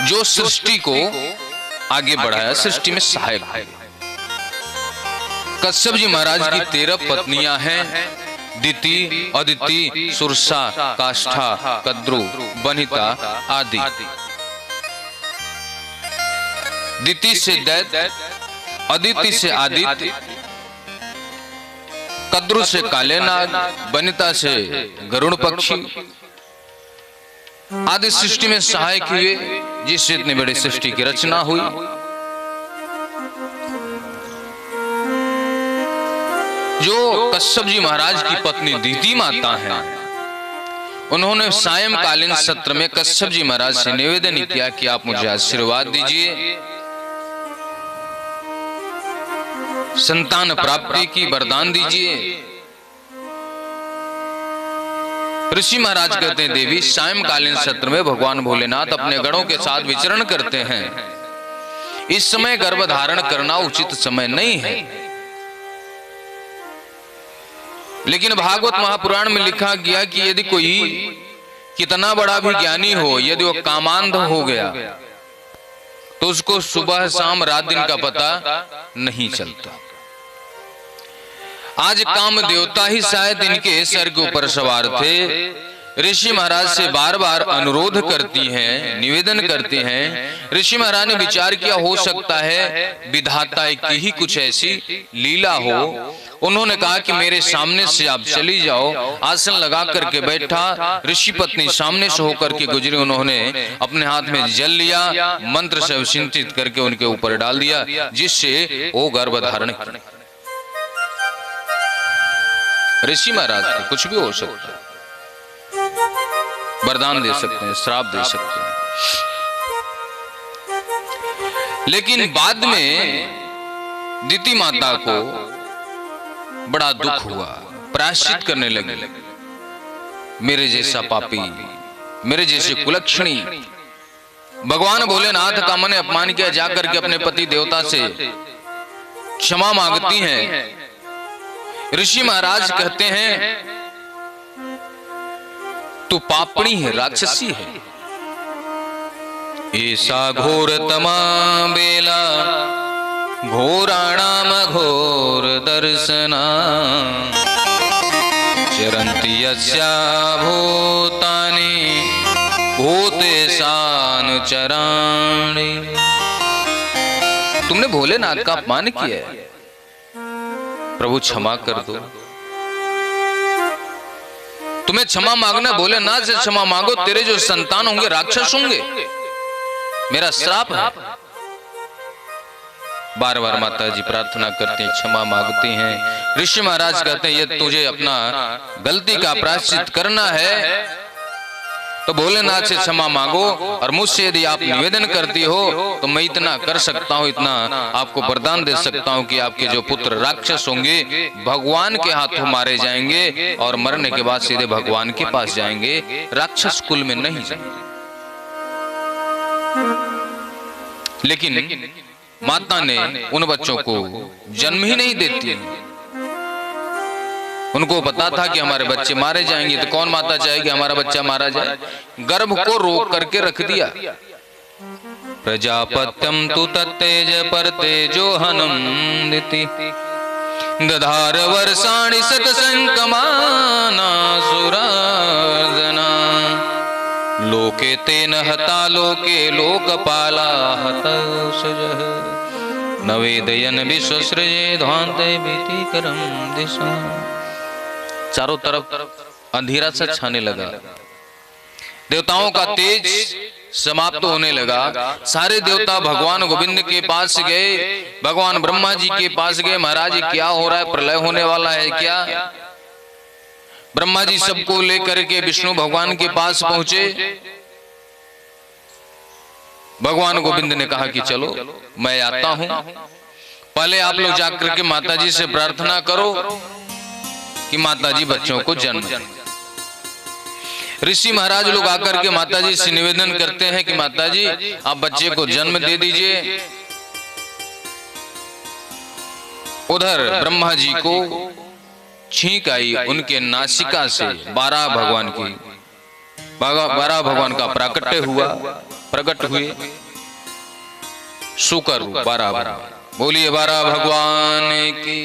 जो सृष्टि को आगे बढ़ाया, सृष्टि में सहायक है। कश्यप जी महाराज की 13 पत्नियां हैं, दिति, अदिति, सुरसा, काष्ठा, कद्रु, बनिता आदि। दिति से दैत्य, अदिति से आदित्य, कद्रु से काले नाग, बनिता से गरुड़ पक्षी आदि सृष्टि में सहायक हुए, जिससे इतनी बड़ी सृष्टि की रचना हुई। जो कश्यप जी महाराज की पत्नी दिति माता हैं, उन्होंने सायंकालीन सत्र में कश्यप जी महाराज से निवेदन किया कि आप मुझे आशीर्वाद दीजिए, संतान प्राप्ति की वरदान दीजिए। ऋषि महाराज कहते हैं, देवी सायंकालीन सत्र में भगवान भोलेनाथ अपने गणों के साथ विचरण करते हैं, इस समय गर्भ धारण करना उचित समय नहीं है। लेकिन भागवत महापुराण में लिखा गया कि यदि कोई कितना बड़ा भी ज्ञानी हो, यदि वो कामांध हो गया तो उसको सुबह शाम रात दिन का पता नहीं चलता। आज काम देवता ही शायद इनके सर के ऊपर सवार थे। ऋषि महाराज से बार बार अनुरोध करती हैं, निवेदन करते हैं। ऋषि महाराज ने विचार किया, हो सकता है विधाता की ही कुछ ऐसी लीला हो। उन्होंने कहा कि मेरे सामने से आप चली जाओ। आसन लगा करके बैठा, ऋषि पत्नी सामने से होकर के गुजरी। उन्होंने अपने हाथ में जल लिया, मंत्र से अभिषिंचित करके उनके ऊपर डाल दिया, जिससे वो गर्भ धारण किया। ऋषि महाराज थे, कुछ भी हो सकता है, वरदान दे सकते हैं, श्राप दे सकते हैं। लेकिन बाद में दिति माता को बड़ा दुख हुआ, प्रायश्चित करने लगे। मेरे जैसा पापी, मेरे जैसे कुलक्षणी, भगवान भोलेनाथ का मैंने अपमान किया, जाकर के अपने पति देवता से क्षमा मांगती हैं। ऋषि महाराज कहते हैं, तू पापणी है, राक्षसी है। ऐसा घोरतमा बेला घोराणाम घोर दर्शना चरंती यस्या भूतानि भूतेशानुचराणि। तुमने भोलेनाथ का अपमान किया है, प्रभु क्षमा कर दो। तुम्हें क्षमा मांगना, भोलेनाथ से क्षमा मांगो, तेरे जो संतान होंगे राक्षस होंगे, मेरा श्राप है। बार बार माता जी प्रार्थना करती हैं, क्षमा मांगती हैं। ऋषि महाराज कहते हैं, ये तुझे अपना गलती का प्रायश्चित करना है तो भोलेनाथ से क्षमा मांगो, और मुझसे यदि आप निवेदन करती हो तो मैं इतना कर सकता हूँ, इतना आपको वरदान दे सकता हूँ कि आपके जो पुत्र राक्षस होंगे भगवान के हाथों मारे जाएंगे, और मरने के बाद सीधे भगवान के पास जाएंगे, राक्षस कुल में नहीं जाएंगे। लेकिन माता ने उन बच्चों को जन्म ही नहीं देती। उनको पता था कि हमारे बच्चे मारे जाएंगे, तो कौन माता चाहेगी हमारा बच्चा मारा जाए। गर्भ को रोक करके रख दिया। प्रजापत्यम तु तत्तेज पर तेजोहनम दिति दधार वर्षाणि शतसंकमाना सुरार्दना लोके तेन हता लोके लोकपाला हतौषजः नवेदयन विश्वसृजे ध्वान्ते भीतिकरं दिशा। चारों तरफ अंधेरा सा छाने लगा, देवताओं का तेज समाप्त होने लगा। सारे देवता भगवान गोविंद के पास गए, भगवान ब्रह्मा जी के पास गए। महाराज क्या हो रहा है, प्रलय होने वाला है क्या? ब्रह्मा जी सबको लेकर के विष्णु भगवान के पास पहुंचे। भगवान गोविंद ने कहा कि चलो मैं आता हूं, पहले आप लोग जाकर के माता जी से प्रार्थना करो कि माता जी बच्चों को जन्म दें। ऋषि महाराज लोग आकर के माता जी से निवेदन करते हैं कि माता जी आप बच्चे को जन्म दे दीजिए। उधर ब्रह्मा जी को छींक आई, उनके नासिका से 12 भगवान का प्राकट्य हुआ। प्रकट हुए शुकर रूप बारह। बोलिए बारह भगवान की।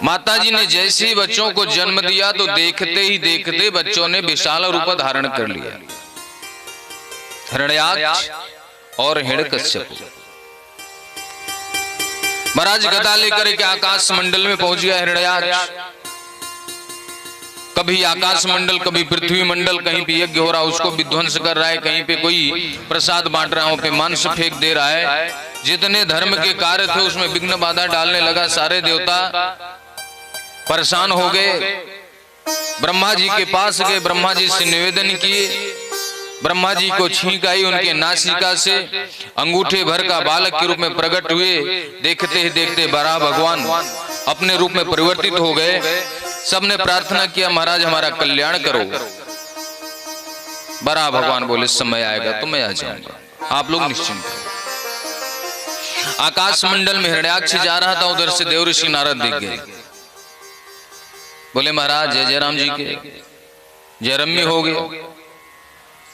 माताजी ने जैसे ही बच्चों को जन्म दिया तो देखते ही देखते बच्चों ने विशाल रूप धारण कर लिया। हिरण्याक्ष और हिरण्यकश्यप। महाराज गदा लेकर के आकाश मंडल में पहुंच गया हिरण्याक्ष। कभी आकाश मंडल कभी पृथ्वी मंडल, कहीं पे यज्ञ हो रहा उसको विध्वंस कर रहा है, कहीं पे कोई प्रसाद बांट रहा है, पे मांस फेंक दे रहा है। जितने धर्म के कार्य थे उसमें विघ्न बाधा डालने लगा। सारे देवता परेशान हो गए। ब्रह्मा जी के पास गए, ब्रह्मा जी से निवेदन किए। ब्रह्मा जी को छींक आई, उनके नासिका से अंगूठे भर का बालक के रूप में प्रकट हुए। देखते ही देखते बारह भगवान अपने रूप में परिवर्तित हो गए। सबने प्रार्थना किया महाराज हमारा कल्याण करो। बारह भगवान बोले समय आएगा तो मैं आ जाऊंगा, आप लोग निश्चिंत रहो। आकाश मंडल में हिरण्याक्ष जा रहा था, उधर से देवऋषि नारद दिख गए। बोले महाराज जय जय राम जी के जयरम्य हो गए,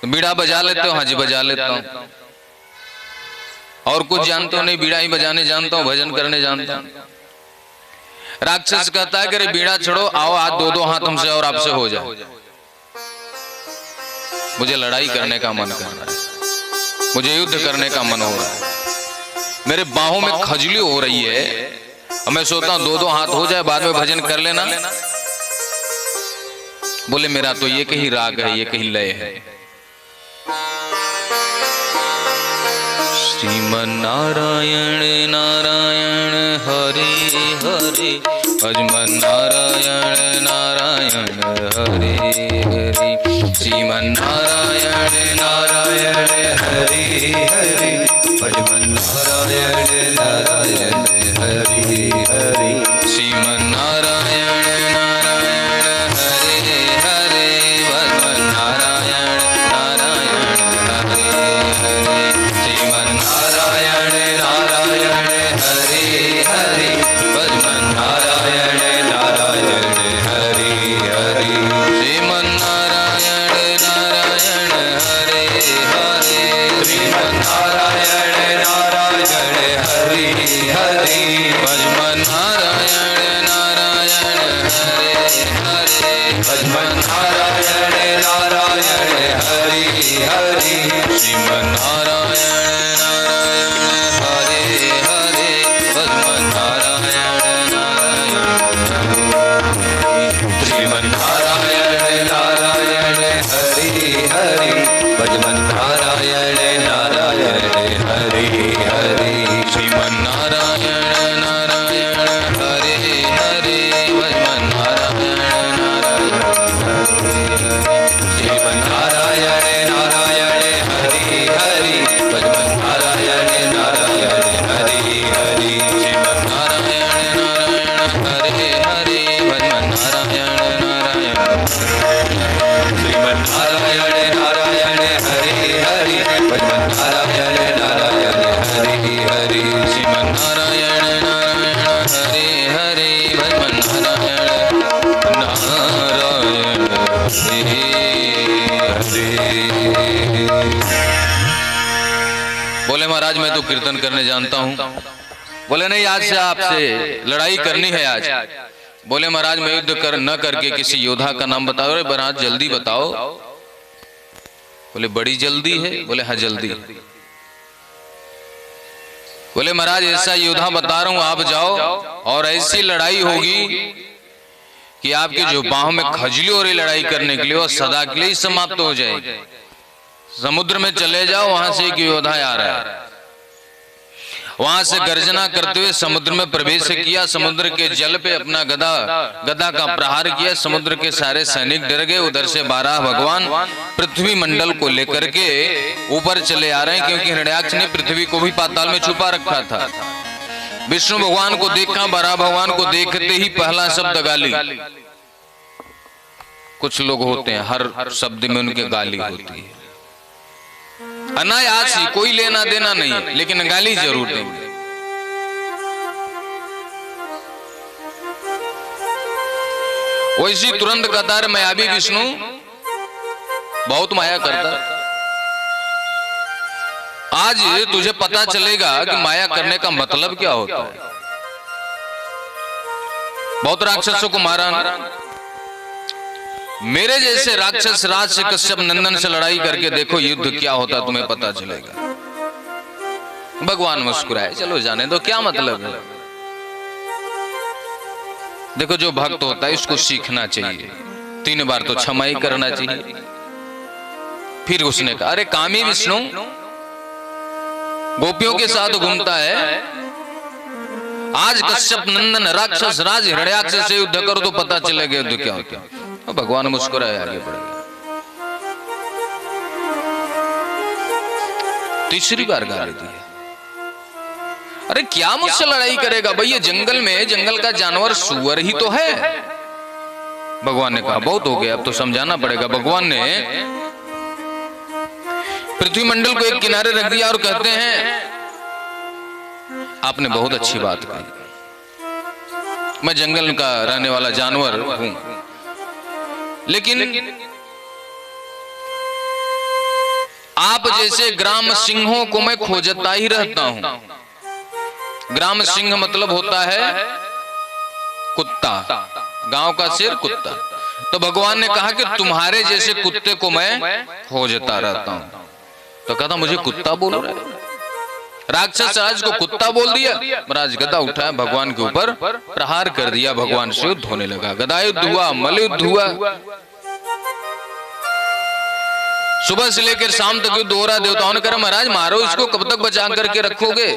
तो बीड़ा बजा लेते हो? हाँ जी बजा लेता हूं। और कुछ जानते हो? नहीं, बीड़ा ही बजाने जानता हूं, भजन करने जानता हूं। राक्षस कहता है कि बीड़ा छोड़ो, आओ हाथ दो दो हाथ हमसे और आपसे हो जाए। मुझे लड़ाई करने का मन कर रहा है, मुझे युद्ध करने का मन हो रहा है, मेरे बाहों में खजली हो रही है। अब मैं सोचता हूं दो दो हाथ हो जाए, बाद में भजन कर लेना। बोले मेरा तो ये कहीं राग है, ये कहीं लय है। श्रीमन नारायण नारायण हरे हरे, भजमन नारायण नारायण हरे हरे। श्रीमन नारायण नारायण हरे हरे, भजमन नारायण नारायण हरे हरे। श्रीमन नारायण नारायण हरे हरे, भजमन नारायण नारायण हरे हरे। श्रीमन नारायण नारायण हरे हरे, भजमन नारायण नारायण हरे हरे। श्रीमन नारायण नारायण हरे हरे, श्रीमन नारायण नारायण हरे हरे। भजमन नारायण नारायण हरे हरे, भजमन नारायण नारायण हरे हरे। श्रीमन नारायण नारायण हरे हरे, भजमन नारायण नारायण हरे। श्रीमन नारायण नारायण हरे हरे, भजमन नारायण नारायण हरे हरे। श्रीमन नारायण नारायण हरे हरे, भजमन नारायण नारायण हरे हरे। श्रीमन नारायण नारायण हरे हरे, भजमन नारायण नारायण हरे हरे। श्रीमन नारायण नारायण हरे हरे, भजमन नारायण नारायण श्रीमन नारायण नारायण हरे हरे, भजमन नारायण नारायण हरे हरे। श्रीमन नारायण नारायण हरे हरे, भजमन नारायण नारायण हरे हरे। बोले महाराज मैं तो कीर्तन करने जानता हूं। बोले नहीं, आज से आपसे लड़ाई करनी है आज। बोले महाराज मैं युद्ध न करके किसी योद्धा का नाम बताओ। अरे महाराज जल्दी बताओ। बोले बड़ी जल्दी है? बोले हाँ जल्दी। बोले महाराज ऐसा योद्धा बता रहा हूं, आप जाओ और ऐसी लड़ाई होगी कि आपकी जो बाहों में खजली हो रही लड़ाई करने के लिए वो सदा के लिए ही समाप्त हो जाएगी। समुद्र में चले जाओ, वहां से एक योद्धा आ रहा है। वहां से गर्जना करते हुए समुद्र में प्रवेश किया। समुद्र के जल पे अपना गदा का प्रहार किया। समुद्र के सारे सैनिक डर गए। उधर से 12 भगवान पृथ्वी मंडल को लेकर के ऊपर चले आ रहे हैं, क्योंकि हिरण्याक्ष ने पृथ्वी को भी पाताल में छुपा रखा था। विष्णु भगवान को देखा, 12 भगवान को देखते ही पहला शब्द गाली। कुछ लोग होते हैं हर शब्द में उनके गाली होती है, अनायास ही, कोई लेना देना नहीं है, लेकिन गाली जरूर देंगे। वैसी तुरंत कतार मायावी विष्णु बहुत माया करता। आज तुझे पता चलेगा कि माया करने का मतलब क्या होता है। बहुत राक्षसों को मारा। मेरे जैसे राक्षस राज से कश्यप नंदन से लड़ाई करके देखो युद्ध क्या होता, तुम्हें पता चलेगा। भगवान मुस्कुराए, चलो जाने दो, क्या मतलब है। देखो जो भक्त होता है इसको सीखना चाहिए, 3 बार तो क्षमा ही करना चाहिए। फिर उसने कहा, अरे कामी विष्णु गोपियों के साथ घूमता है, आज कश्यप नंदन राक्षस राज हिरण्याक्ष से युद्ध करो तो पता चलेगा युद्ध क्या होता है। तो भगवान मुस्कुराए, आगे बढ़ेगा। तीसरी बार गाली दी, अरे क्या मुझसे लड़ाई करेगा भैया, जंगल में जंगल का जानवर सुअर ही तो है। भगवान ने कहा बहुत हो गया, अब तो समझाना पड़ेगा। भगवान ने पृथ्वी मंडल को एक किनारे रख दिया और कहते हैं आपने बहुत अच्छी बात कही, मैं जंगल का रहने वाला जानवर हूं, लेकिन आप जैसे ग्राम सिंहों को मैं खोजता ही रहता हूं। ग्राम सिंह मतलब होता है कुत्ता, गांव का शेर कुत्ता। तो भगवान ने कहा कि तुम्हारे जैसे कुत्ते को मैं खोजता रहता हूं। तो कहता मुझे कुत्ता बोल रहा है। राक्षस राज को कुत्ता बोल दिया। महाराज गदा उठाया, भगवान के ऊपर प्रहार कर दिया, भगवान से युद्ध होने लगा। गदा युद्ध हुआ, मल युद्ध हुआ, सुबह से लेकर शाम तक युद्ध हो रहा। देवताओं ने कहा महाराज मारो इसको, कब तक बचा करके रखोगे।